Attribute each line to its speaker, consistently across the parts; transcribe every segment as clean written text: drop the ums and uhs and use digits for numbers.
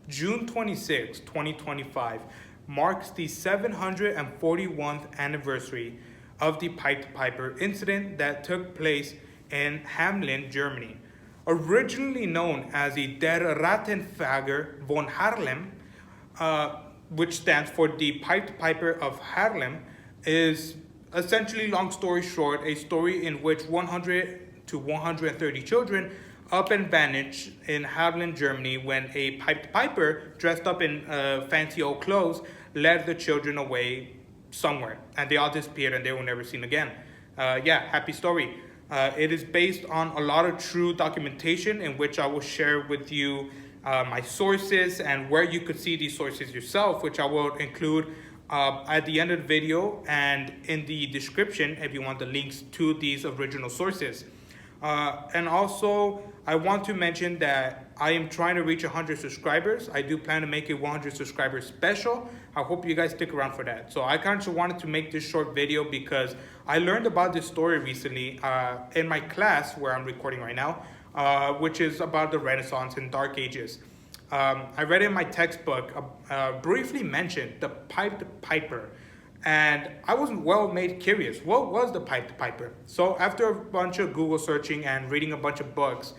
Speaker 1: June 26, 2025 marks the 741th anniversary of the Pied Piper incident that took place in Hamelin, Germany. Originally known as the Der Rattenfänger von Haarlem, which stands for the Pied Piper of Haarlem, is essentially, long story short, a story in which 100 to 130 children up and vanished in Hamelin, Germany, when a Pied Piper dressed up in fancy old clothes led the children away somewhere, and they all disappeared and they were never seen again. Happy story. It is based on a lot of true documentation in which I will share with you my sources and where you could see these sources yourself, which I will include at the end of the video and in the description if you want the links to these original sources. And also, I want to mention that I am trying to reach 100 subscribers. I do plan to make a 100 subscribers special. I hope you guys stick around for that. So I kind of wanted to make this short video because I learned about this story recently in my class where I'm recording right now, which is about the Renaissance and Dark Ages. I read in my textbook, briefly mentioned the Pied Piper. And I was well made curious. What was the Pied Piper? So after a bunch of Google searching and reading a bunch of books,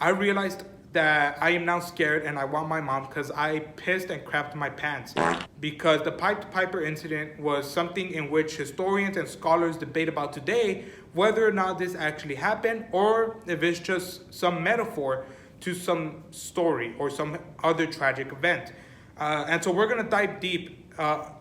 Speaker 1: I realized that I am now scared and I want my mom because I pissed and crapped my pants. Because the Pied Piper incident was something in which historians and scholars debate about today, whether or not this actually happened or if it's just some metaphor to some story or some other tragic event. And so we're gonna dive deep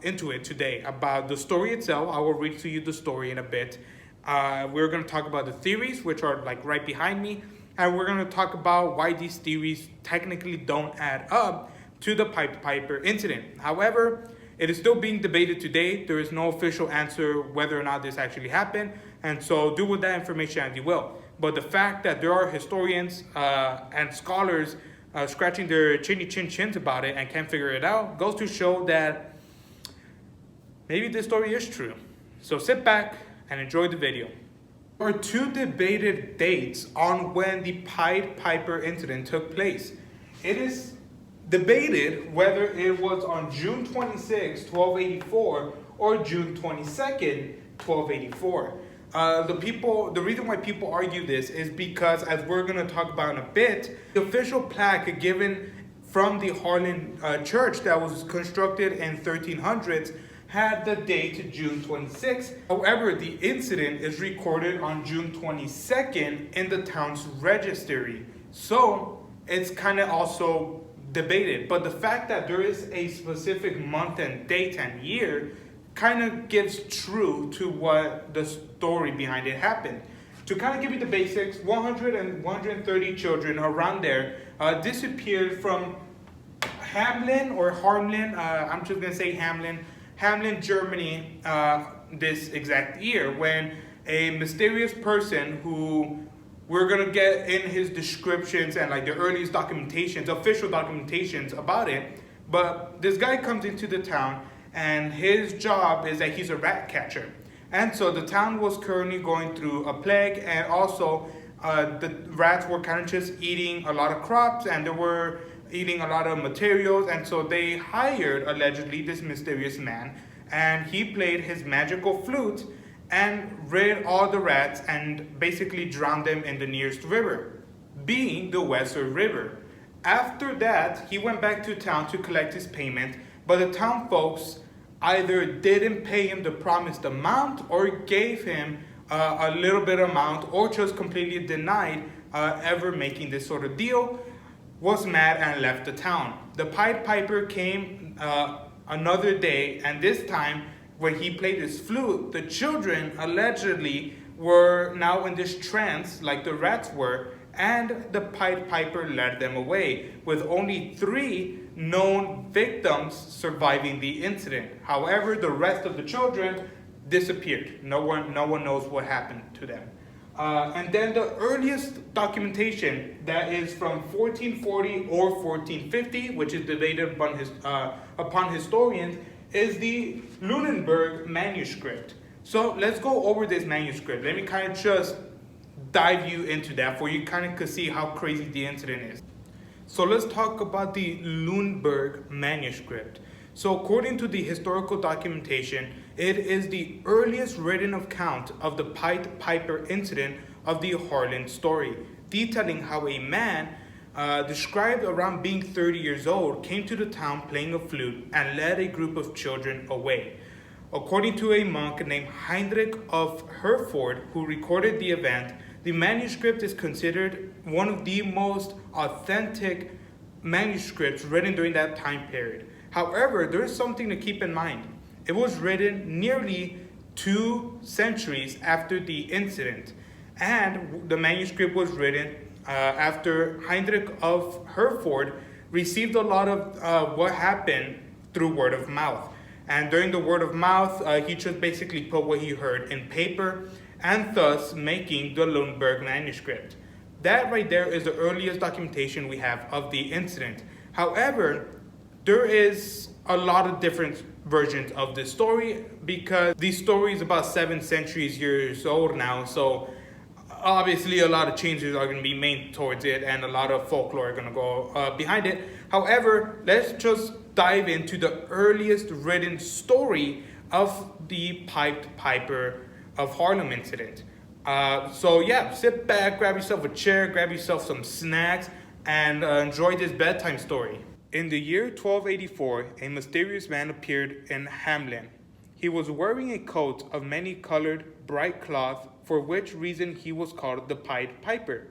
Speaker 1: into it today about the story itself. I will read to you the story in a bit. We're going to talk about the theories, which are like right behind me, and we're going to talk about why these theories technically don't add up to the Pied Piper incident. However, it is still being debated today. There is no official answer whether or not this actually happened, and so do with that information as you will. But the fact that there are historians and scholars scratching their chins about it and can't figure it out goes to show that maybe this story is true. So sit back and enjoy the video. There are two debated dates on when the Pied Piper incident took place. It is debated whether it was on June 26, 1284 or June 22nd, 1284. The reason why people argue this is because, as we're going to talk about in a bit, the official plaque given from the Hamelin church that was constructed in 1300s had the date June 26th. However, the incident is recorded on June 22nd in the town's registry. So it's kind of also debated. But the fact that there is a specific month and date and year kind of gives true to what the story behind it happened. To kind of give you the basics, 100 and 130 children around there disappeared from Hamelin or Hamelin, I'm just going to say Hamelin, Germany, this exact year, when a mysterious person who we're gonna get in his descriptions and like the earliest documentations, official documentations about it, but this guy comes into the town and his job is that he's a rat catcher. And so the town was currently going through a plague, and also the rats were kind of just eating a lot of crops and they were eating a lot of materials, and so they hired allegedly this mysterious man, and he played his magical flute and rid all the rats and basically drowned them in the nearest river, being the Weser River. After that, he went back to town to collect his payment, but the town folks either didn't pay him the promised amount or gave him a little bit amount, or just completely denied ever making this sort of deal, was mad and left the town. The Pied Piper came another day, and this time when he played his flute, the children allegedly were now in this trance like the rats were, and the Pied Piper led them away, with only 3 known victims surviving the incident. However, the rest of the children disappeared. No one knows what happened to them. And then the earliest documentation that is from 1440 or 1450, which is debated upon historians, is the Lunenburg Manuscript. So let's go over this manuscript. Let me kind of just dive you into that for you kind of could see how crazy the incident is. So let's talk about the Lundberg manuscript. So according to the historical documentation, it is the earliest written account of the Pied Piper incident of the Hamelin story, detailing how a man described around being 30 years old came to the town playing a flute and led a group of children away. According to a monk named Heinrich of Herford, who recorded the event, the manuscript is considered one of the most authentic manuscripts written during that time period. However, there is something to keep in mind. It was written nearly 2 centuries after the incident, and the manuscript was written after Heinrich of Herford received a lot of what happened through word of mouth. And during the word of mouth, he just basically put what he heard in paper, and thus making the Lundberg manuscript. That right there is the earliest documentation we have of the incident. However, there is a lot of different versions of this story because the story is about 7 centuries years old now. So obviously a lot of changes are going to be made towards it and a lot of folklore are going to go behind it. However, let's just dive into the earliest written story of the Pied Piper of Hamelin incident. So yeah, sit back, grab yourself a chair, grab yourself some snacks, and enjoy this bedtime story. In the year 1284, a mysterious man appeared in Hamelin. He was wearing a coat of many-colored, bright cloth, for which reason he was called the Pied Piper.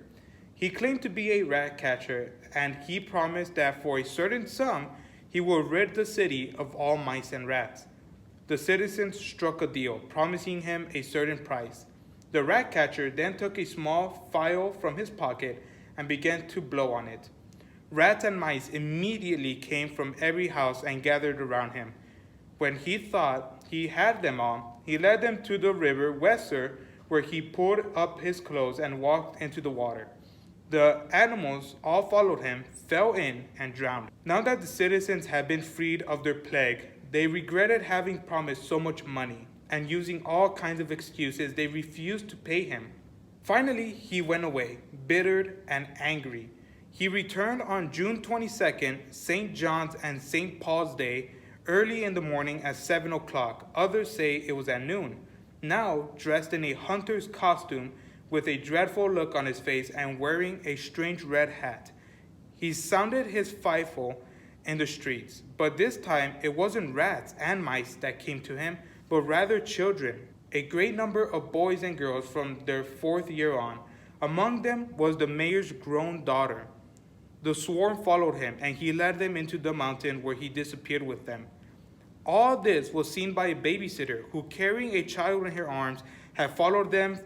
Speaker 1: He claimed to be a rat catcher, and he promised that for a certain sum, he will rid the city of all mice and rats. The citizens struck a deal, promising him a certain price. The rat catcher then took a small phial from his pocket and began to blow on it. Rats and mice immediately came from every house and gathered around him. When he thought he had them all, he led them to the river Weser, where he pulled up his clothes and walked into the water. The animals all followed him, fell in, and drowned. Now that the citizens had been freed of their plague, they regretted having promised so much money, and using all kinds of excuses, they refused to pay him. Finally, he went away, bittered and angry. He returned on June 22nd, St. John's and St. Paul's Day, early in the morning at 7 o'clock. Others say it was at noon. Now, dressed in a hunter's costume, with a dreadful look on his face and wearing a strange red hat. He sounded his fife in the streets, but this time it wasn't rats and mice that came to him, but rather children, a great number of boys and girls from their 4th year on. Among them was the mayor's grown daughter. The swarm followed him, and he led them into the mountain where he disappeared with them. All this was seen by a babysitter who, carrying a child in her arms, had followed them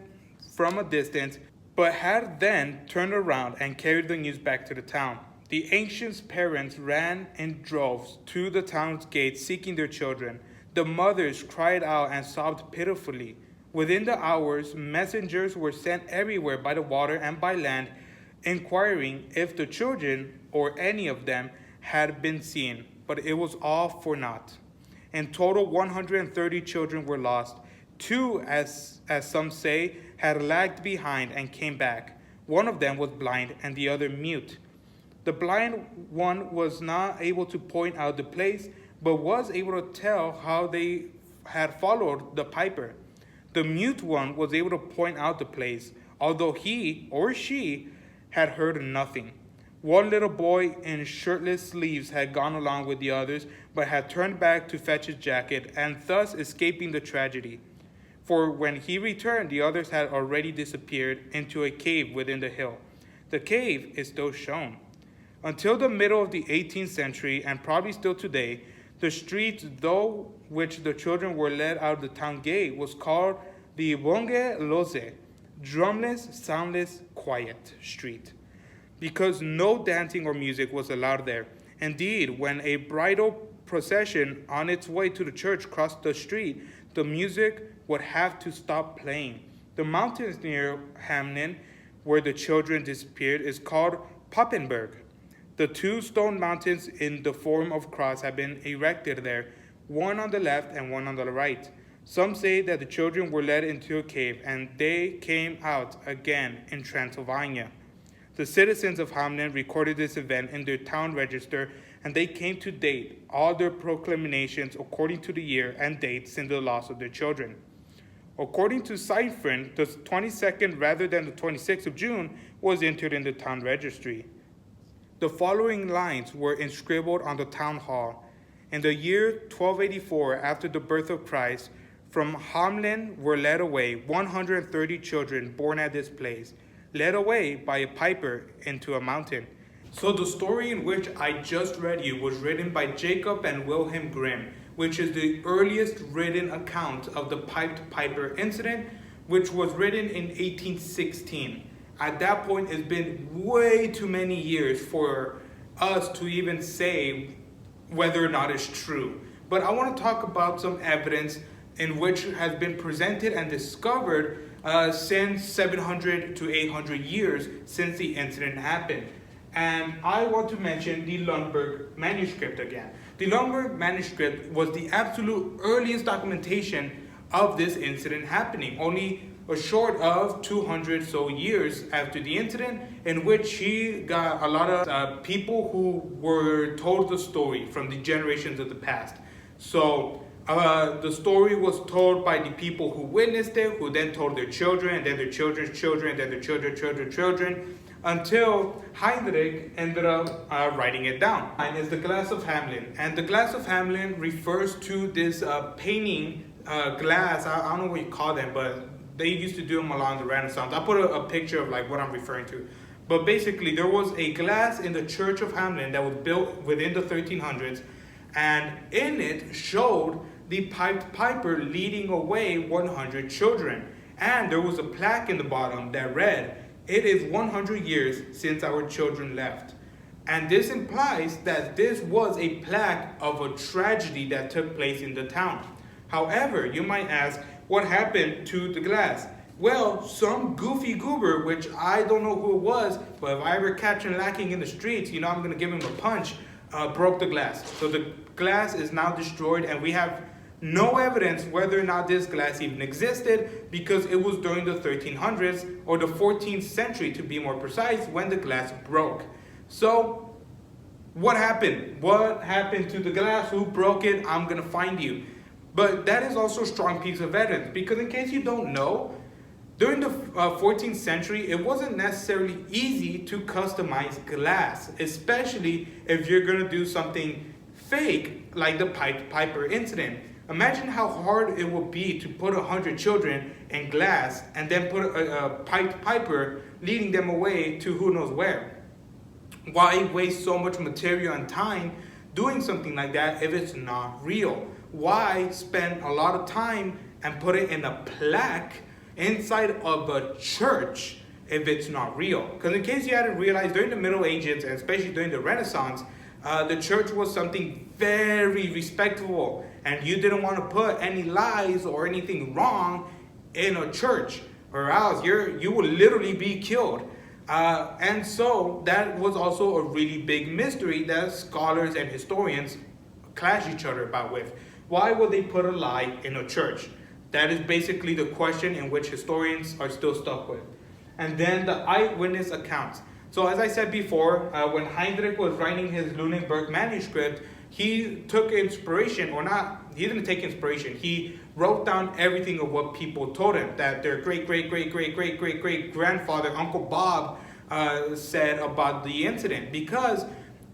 Speaker 1: from a distance, but had then turned around and carried the news back to the town. The ancient's parents ran in droves to the town's gates seeking their children. The mothers cried out and sobbed pitifully. Within the hours, messengers were sent everywhere by the water and by land, inquiring if the children or any of them had been seen, but it was all for naught. In total, 130 children were lost. 2, as some say, had lagged behind and came back. One of them was blind and the other mute. The blind one was not able to point out the place, but was able to tell how they had followed the piper. The mute one was able to point out the place, although he or she had heard nothing. One little boy in shirtless sleeves had gone along with the others, but had turned back to fetch his jacket, and thus escaping the tragedy. For when he returned, the others had already disappeared into a cave within the hill. The cave is still shown. Until the middle of the 18th century, and probably still today, the street through which the children were led out of the town gate was called the Bonge Lose, drumless, soundless, quiet street, because no dancing or music was allowed there. Indeed, when a bridal procession on its way to the church crossed the street, the music would have to stop playing. The mountains near Hamelin, where the children disappeared, is called Poppenberg. The 2 stone mountains in the form of cross have been erected there, one on the left and one on the right. Some say that the children were led into a cave and they came out again in Transylvania. The citizens of Hamelin recorded this event in their town register, and they came to date all their proclamations according to the year and date since the loss of their children. According to Ciphrin, the 22nd rather than the 26th of June was entered in the town registry. The following lines were inscribed on the town hall. In the year 1284, after the birth of Christ, from Hamelin were led away 130 children born at this place, led away by a piper into a mountain. So the story in which I just read you was written by Jacob and Wilhelm Grimm, which is the earliest written account of the Pied Piper incident, which was written in 1816. At that point, it's been way too many years for us to even say whether or not it's true. But I want to talk about some evidence in which has been presented and discovered since 700 to 800 years since the incident happened. And I want to mention the Lundberg Manuscript again. The Lundberg Manuscript was the absolute earliest documentation of this incident happening, only a short of 200 so years after the incident, in which he got a lot of people who were told the story from the generations of the past. So the story was told by the people who witnessed it, who then told their children, and then their children's children, and then their children's children, until Heinrich ended up writing it down. And it's the Glass of Hamelin. And the Glass of Hamelin refers to this painting glass. I don't know what you call them, but they used to do them along the Renaissance. I'll put a picture of like what I'm referring to. But basically, there was a glass in the Church of Hamelin that was built within the 1300s. And in it showed the Pied Piper leading away 100 children. And there was a plaque in the bottom that read, "It is 100 years since our children left." And this implies that this was a plaque of a tragedy that took place in the town. However, you might ask, what happened to the glass? Well, some goofy goober, which I don't know who it was, but if I ever catch him lacking in the streets, you know I'm going to give him a punch, broke the glass. So the glass is now destroyed, and we have no evidence whether or not this glass even existed, because it was during the 1300s or the 14th century to be more precise when the glass broke. So what happened? What happened to the glass? Who broke it? I'm going to find you. But that is also a strong piece of evidence, because in case you don't know, during the 14th century, it wasn't necessarily easy to customize glass, especially if you're going to do something fake like the Pied Piper incident. Imagine how hard it would be to put 100 children in glass and then put a Pied Piper leading them away to who knows where. Why waste so much material and time doing something like that if it's not real? Why spend a lot of time and put it in a plaque inside of a church if it's not real? Because in case you hadn't realized, during the Middle Ages, and especially during the Renaissance, the church was something very respectable, and you didn't want to put any lies or anything wrong in a church, or else you will literally be killed. And so that was also a really big mystery that scholars and historians clash each other about with. Why would they put a lie in a church? That is basically the question in which historians are still stuck with. And then the eyewitness accounts. So as I said before, when Heinrich was writing his Lundberg Manuscript, he took inspiration, or not, he didn't take inspiration. He wrote down everything of what people told him, that their great-great-great-great-great-great-grandfather, Uncle Bob, said about the incident, because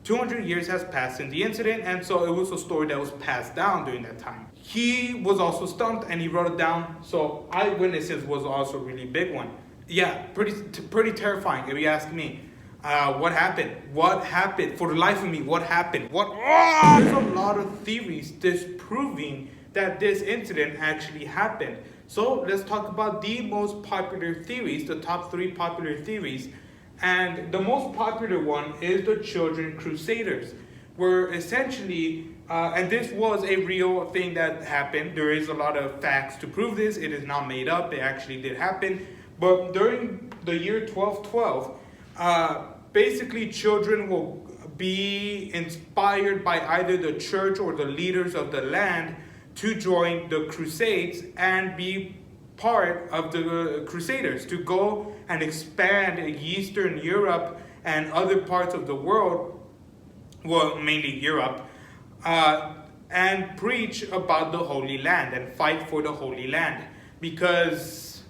Speaker 1: 200 years has passed since the incident, and so it was a story that was passed down during that time. He was also stumped, and he wrote it down, so eyewitnesses was also a really big one. Yeah, pretty terrifying if you ask me. What happened? What happened? For the life of me, what happened? There's a lot of theories disproving that this incident actually happened. So let's talk about the most popular theories, the top 3 popular theories. And the most popular one is the Children Crusaders, where essentially, and this was a real thing that happened. There is a lot of facts to prove this. It is not made up. It actually did happen. But during the year 1212, basically children will be inspired by either the church or the leaders of the land to join the Crusades and be part of the Crusaders to go and expand Eastern Europe and other parts of the world, well, mainly Europe, and preach about the Holy Land and fight for the Holy Land, because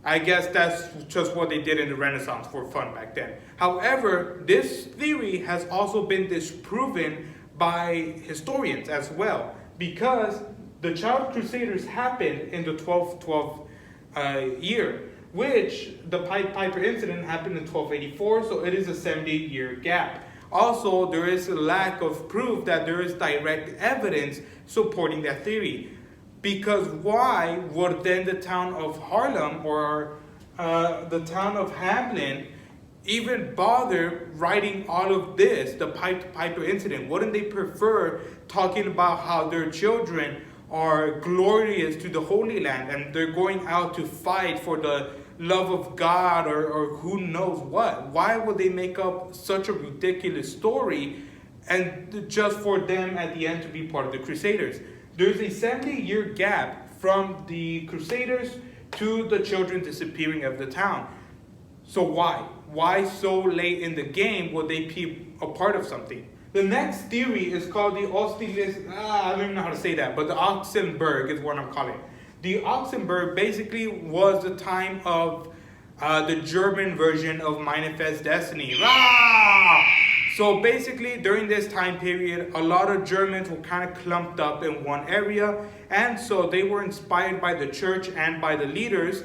Speaker 1: I guess that's just what they did in the Renaissance for fun back then. However, this theory has also been disproven by historians as well, because the Child Crusaders happened in the 1212 year, which the Pied Piper incident happened in 1284, so it is a 70-year gap. Also, there is a lack of proof that there is direct evidence supporting that theory. Because why would then the town of Haarlem or the town of Hamelin even bother writing all of this, the Pied Piper incident? Wouldn't they prefer talking about how their children are glorious to the Holy Land and they're going out to fight for the love of God or who knows what? Why would they make up such a ridiculous story and just for them at the end to be part of the Crusaders? There's a 70-year gap from the Crusaders to the children disappearing of the town. So why? Why so late in the game would they be a part of something? The next theory is called the I don't even know how to say that, but the Oxenberg is what I'm calling it. The Oxenberg basically was the time of the German version of Manifest Destiny. Rah! So basically, during this time period, a lot of Germans were kind of clumped up in one area, and so they were inspired by the church and by the leaders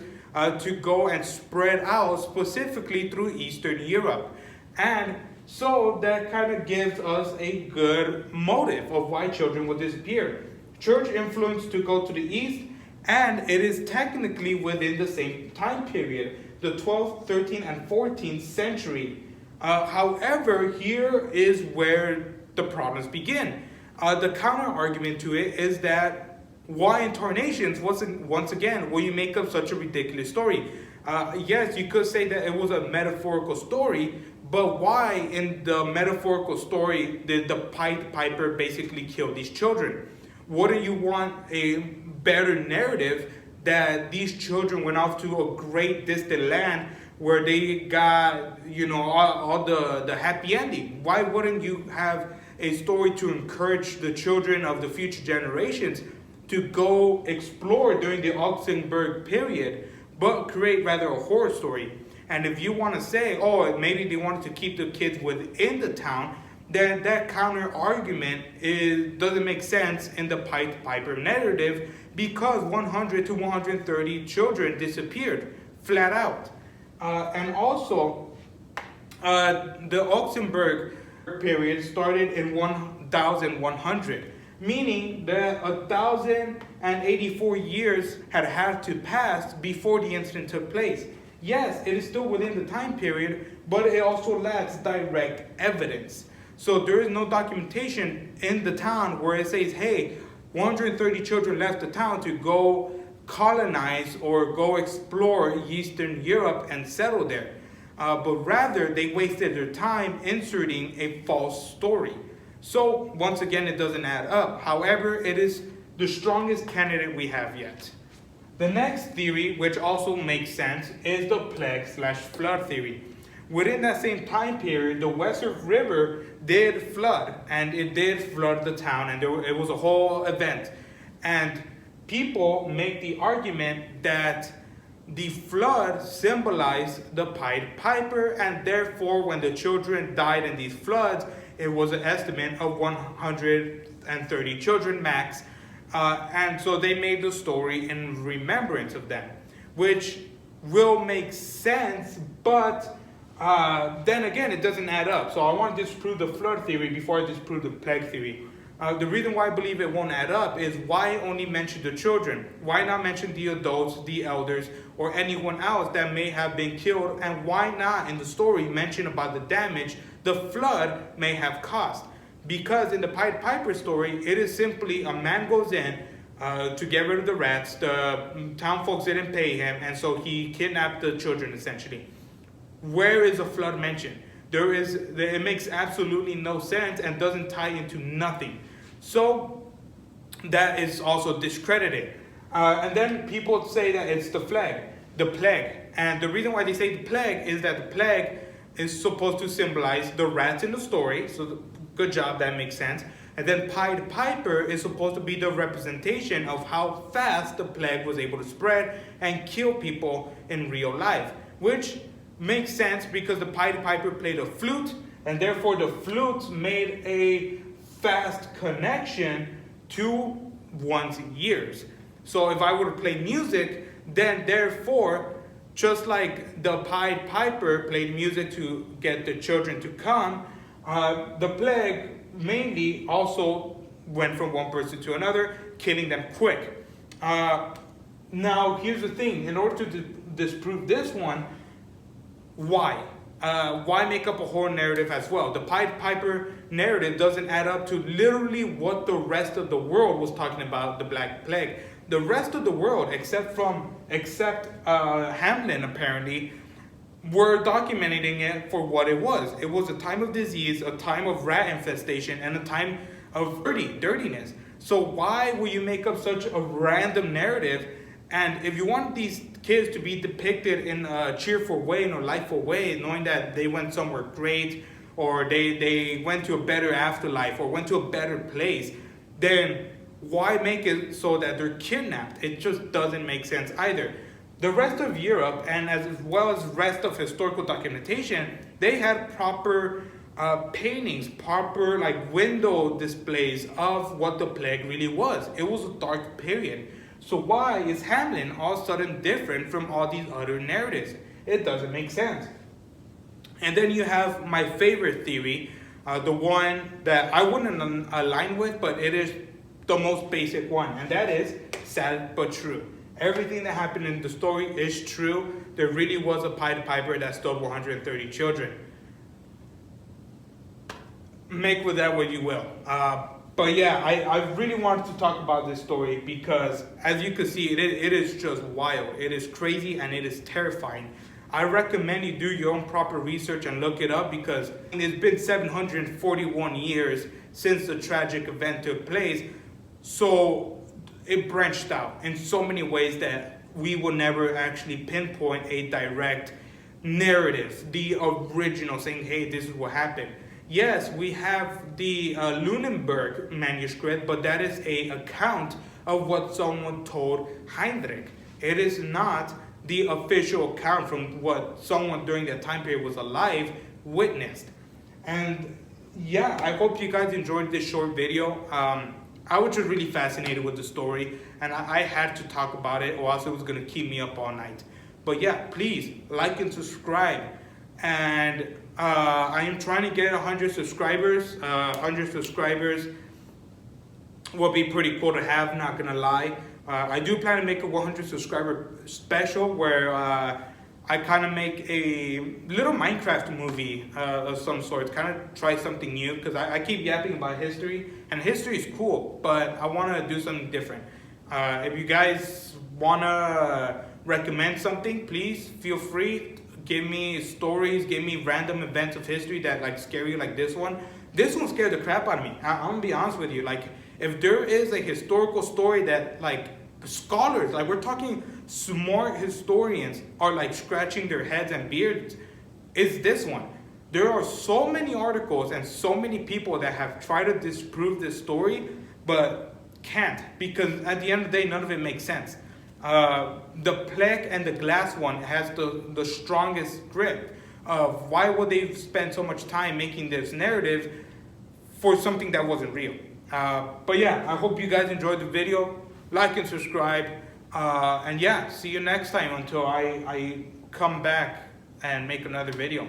Speaker 1: to go and spread out specifically through Eastern Europe. And so that kind of gives us a good motive of why children would disappear. Church influence to go to the east, and it is technically within the same time period, the 12th, 13th, and 14th century. However, here is where the problems begin. The counter argument to it is that why in tarnations, once again, will you make up such a ridiculous story? Yes, you could say that it was a metaphorical story, but why in the metaphorical story did the Pied Piper basically kill these children? Wouldn't you want a better narrative that these children went off to a great distant land where they got, all the happy ending? Why wouldn't you have a story to encourage the children of the future generations to go explore during the Augsburg period, but create rather a horror story? And if you want to say, oh, maybe they wanted to keep the kids within the town, then that counter argument doesn't make sense in the Pied Piper narrative, because 100 to 130 children disappeared flat out. And also, the Augsburg period started in 1100, meaning that 1,084 years had to pass before the incident took place. Yes, it is still within the time period, but it also lacks direct evidence. So there is no documentation in the town where it says, hey, 130 children left the town to go colonize or go explore Eastern Europe and settle there. But rather, they wasted their time inserting a false story. So once again, it doesn't add up. However, it is the strongest candidate we have yet. The next theory, which also makes sense, is the plague/flood theory. Within that same time period, the Weser River did flood, and it did flood the town, and it was a whole event. And people make the argument that the flood symbolized the Pied Piper, and therefore when the children died in these floods, it was an estimate of 130 children max. And so they made the story in remembrance of them, which will make sense, but then again, it doesn't add up. So I want to disprove the flood theory before I disprove the plague theory. The reason why I believe it won't add up is why only mention the children? Why not mention the adults, the elders, or anyone else that may have been killed? And why not in the story mention about the damage the flood may have caused? Because in the Pied Piper story, it is simply a man goes in to get rid of the rats. The town folks didn't pay him, and so he kidnapped the children essentially. Where is a flood mentioned? It makes absolutely no sense and doesn't tie into nothing. So that is also discredited. And then people say that it's the plague. And the reason why they say the plague is that the plague is supposed to symbolize the rats in the story. So good job, that makes sense. And then Pied Piper is supposed to be the representation of how fast the plague was able to spread and kill people in real life, which makes sense because the Pied Piper played a flute, and therefore the flute made a fast connection to one's ears. So if I were to play music, then therefore, just like the Pied Piper played music to get the children to come, the plague mainly also went from one person to another, killing them quick. Now, here's the thing. In order to disprove this one, why? Why make up a whole narrative as well? The Pied Piper narrative doesn't add up to literally what the rest of the world was talking about the Black Plague. The rest of the world, except Hamelin apparently, were documenting it for what it was. It was a time of disease, a time of rat infestation, and a time of dirtiness. So why will you make up such a random narrative? And if you want these kids to be depicted in a cheerful way, in a lightful way, knowing that they went somewhere great, or they went to a better afterlife, or went to a better place, then why make it so that they're kidnapped? It just doesn't make sense either. The rest of Europe, and as well as rest of historical documentation, they had proper paintings, proper like window displays of what the plague really was. It was a dark period. So why is Hamelin all of a sudden different from all these other narratives? It doesn't make sense. And then you have my favorite theory, the one that I wouldn't align with, but it is the most basic one, and that is sad but true. Everything that happened in the story is true. There really was a Pied Piper that stole 130 children. Make with that what you will. But yeah, I really wanted to talk about this story because, as you can see, it is just wild. It is crazy and it is terrifying. I recommend you do your own proper research and look it up because it's been 741 years since the tragic event took place. So it branched out in so many ways that we will never actually pinpoint a direct narrative, the original saying, hey, this is what happened. Yes, we have the Lunenburg manuscript, but that is an account of what someone told Heinrich. It is not the official account from what someone during that time period was alive witnessed. And yeah, I hope you guys enjoyed this short video. I was just really fascinated with the story, and I had to talk about it or else it was going to keep me up all night. But yeah, please like and subscribe. And I am trying to get 100 subscribers. 100 subscribers will be pretty cool to have, not going to lie. I do plan to make a 100 subscriber special where I kind of make a little Minecraft movie of some sort, kind of try something new, because I keep yapping about history, and history is cool, but I want to do something different. If you guys want to recommend something, please feel free. Give me stories, give me random events of history that like scare you, like this one. This one scared the crap out of me. I'm gonna be honest with you. Like, if there is a historical story that like scholars, like we're talking smart historians, are like scratching their heads and beards, is this one. There are so many articles and so many people that have tried to disprove this story, but can't, because at the end of the day, none of it makes sense. The plague and the glass one has the strongest grip of why would they spend so much time making this narrative for something that wasn't real. But yeah, I hope you guys enjoyed the video. Like and subscribe. And yeah, see you next time until I come back and make another video.